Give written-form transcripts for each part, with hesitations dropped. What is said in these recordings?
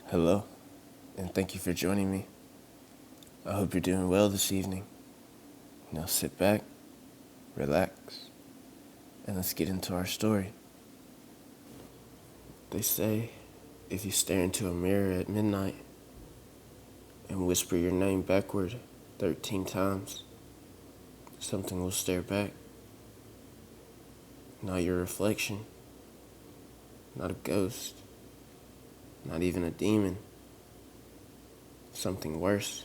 Hello, and thank you for joining me. I hope you're doing well this evening. Now sit back, relax, and let's get into our story. They say if you stare into a mirror at midnight and whisper your name backward 13 times, something will stare back. Not your reflection, not a ghost, not even a demon. Something worse,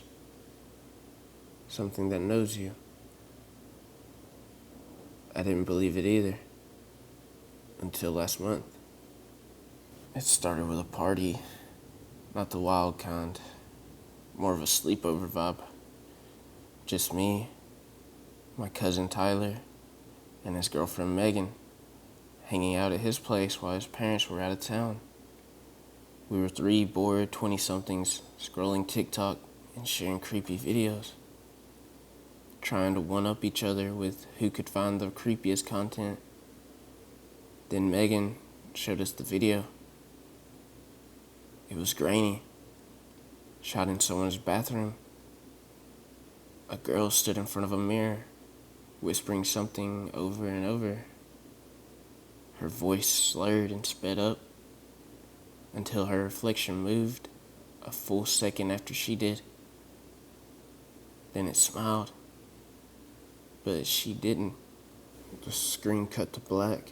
something that knows you. I didn't believe it either until last month. It started with a party, not the wild kind, more of a sleepover vibe. Just me, my cousin Tyler, and his girlfriend Megan, hanging out at his place while his parents were out of town. We were three bored 20-somethings scrolling TikTok and sharing creepy videos, trying to one-up each other with who could find the creepiest content. Then Megan showed us the video. It was grainy, shot in someone's bathroom. A girl stood in front of a mirror, whispering something over and over. Her voice slurred and sped up until her reflection moved a full second after she did. Then it smiled, but she didn't. The screen cut to black,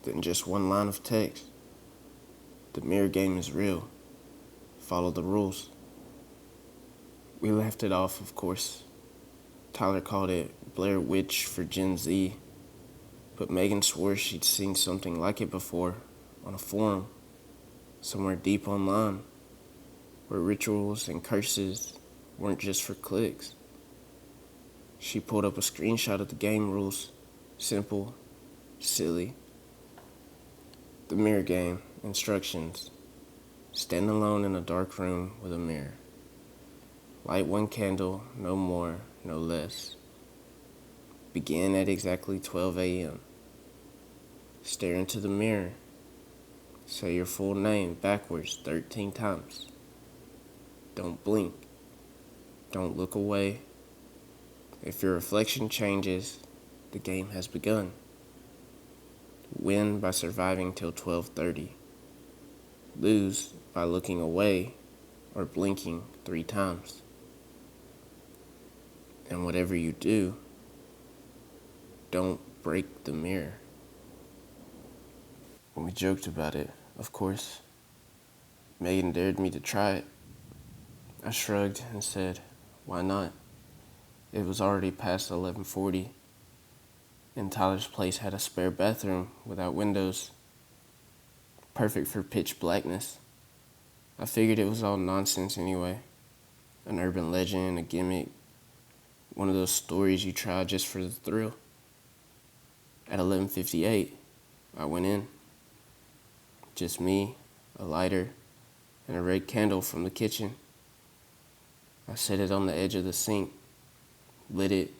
then just one line of text. The mirror game is real. Follow the rules. We laughed it off, of course. Tyler called it Blair Witch for Gen Z, but Megan swore she'd seen something like it before on a forum, somewhere deep online, where rituals and curses weren't just for clicks. She pulled up a screenshot of the game rules. Simple, silly. The mirror game, instructions. Stand alone in a dark room with a mirror. Light one candle, no more, no less. Begin at exactly 12 a.m. Stare into the mirror. Say your full name backwards 13 times. Don't blink. Don't look away. If your reflection changes, the game has begun. Win by surviving till 12:30. Lose by looking away or blinking 3 times. And whatever you do, don't break the mirror. When we joked about it, of course, Megan dared me to try it. I shrugged and said, why not? It was already past 11:40, and Tyler's place had a spare bathroom without windows, perfect for pitch blackness. I figured it was all nonsense anyway, an urban legend, a gimmick, one of those stories you try just for the thrill. At 11:58, I went in. Just me, a lighter, and a red candle from the kitchen. I set it on the edge of the sink, lit it,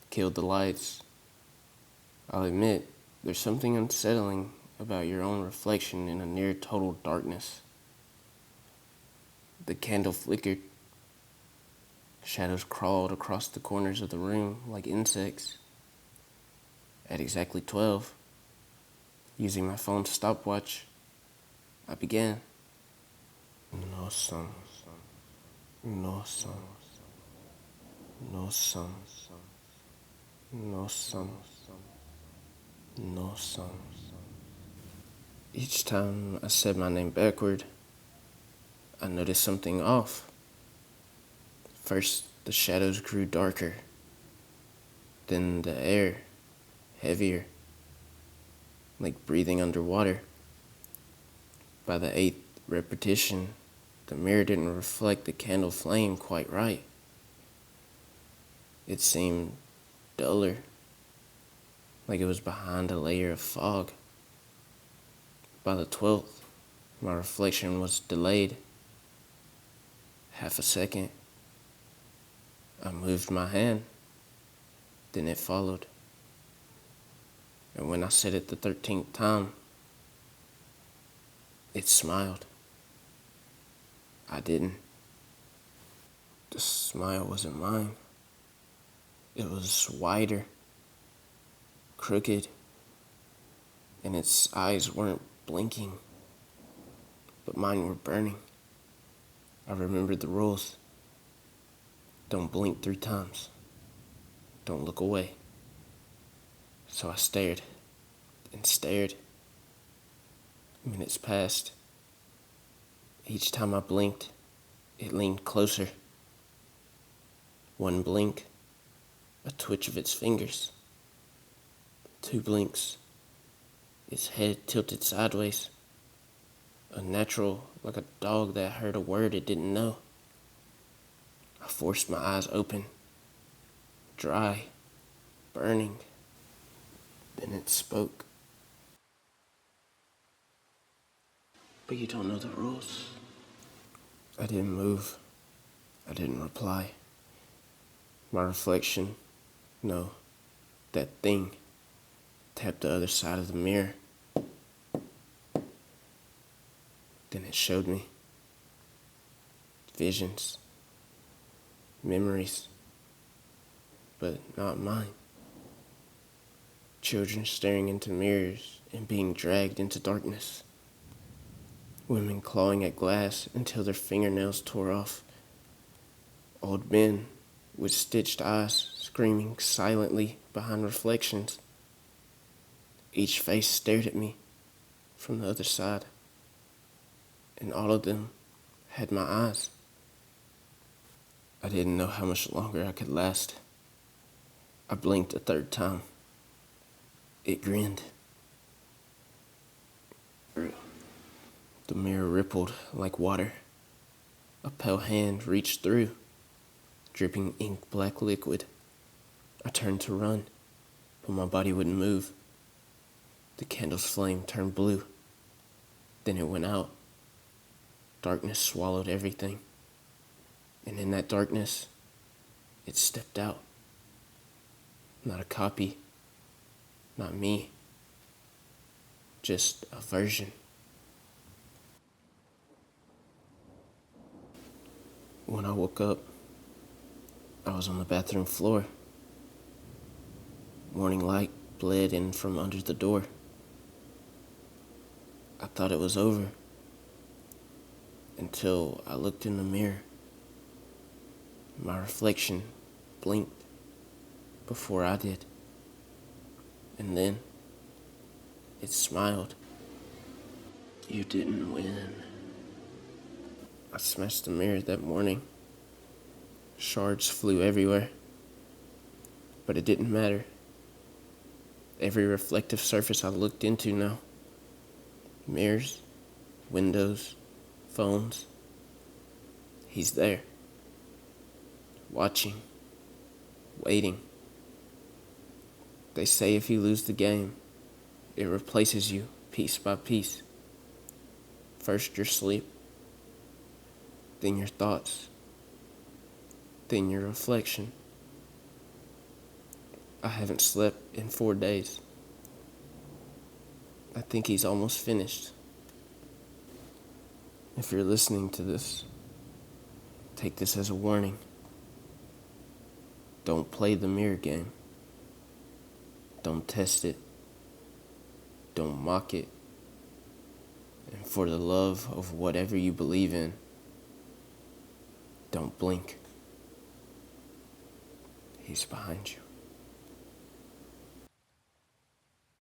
killed the lights. I'll admit, there's something unsettling about your own reflection in a near total darkness. The candle flickered. Shadows crawled across the corners of the room like insects. At exactly 12, using my phone's stopwatch, I began. No sun, no sun, no sun, no sun, no sun. Each time I said my name backward, I noticed something off. First, the shadows grew darker, then the air heavier, like breathing underwater. By the 8th repetition, the mirror didn't reflect the candle flame quite right. It seemed duller, like it was behind a layer of fog. By the 12th, my reflection was delayed. Half a second. I moved my hand, then it followed. And when I said it the 13th time, it smiled. I didn't. The smile wasn't mine. It was wider, crooked, and its eyes weren't blinking, but mine were burning. I remembered the rules. Don't blink 3 times. Don't look away. So I stared and stared. Minutes passed. Each time I blinked, it leaned closer. One blink, a twitch of its fingers. 2 blinks, its head tilted sideways. Unnatural, like a dog that heard a word it didn't know. I forced my eyes open, dry, burning. Then it spoke. But you don't know the rules. I didn't move. I didn't reply. My reflection, no, that thing, tapped the other side of the mirror. Then it showed me visions, memories, but not mine. Children staring into mirrors and being dragged into darkness. Women clawing at glass until their fingernails tore off. Old men with stitched eyes screaming silently behind reflections. Each face stared at me from the other side, and all of them had my eyes. I didn't know how much longer I could last. I blinked a 3rd time. It grinned. The mirror rippled like water. A pale hand reached through, dripping ink-black liquid. I turned to run, but my body wouldn't move. The candle's flame turned blue. Then it went out. Darkness swallowed everything. And in that darkness, it stepped out. Not a copy, not me, just a version. When I woke up, I was on the bathroom floor. Morning light bled in from under the door. I thought it was over until I looked in the mirror. My reflection blinked before I did. And then it smiled. You didn't win. I smashed the mirror that morning. Shards flew everywhere. But it didn't matter. Every reflective surface I looked into now. Mirrors, windows, phones. He's there. Watching. Waiting. They say if you lose the game, it replaces you piece by piece. First your sleep, then your thoughts, then your reflection. I haven't slept in 4 days. I think he's almost finished. If you're listening to this, take this as a warning. Don't play the mirror game. Don't test it. Don't mock it. And for the love of whatever you believe in, don't blink. He's behind you.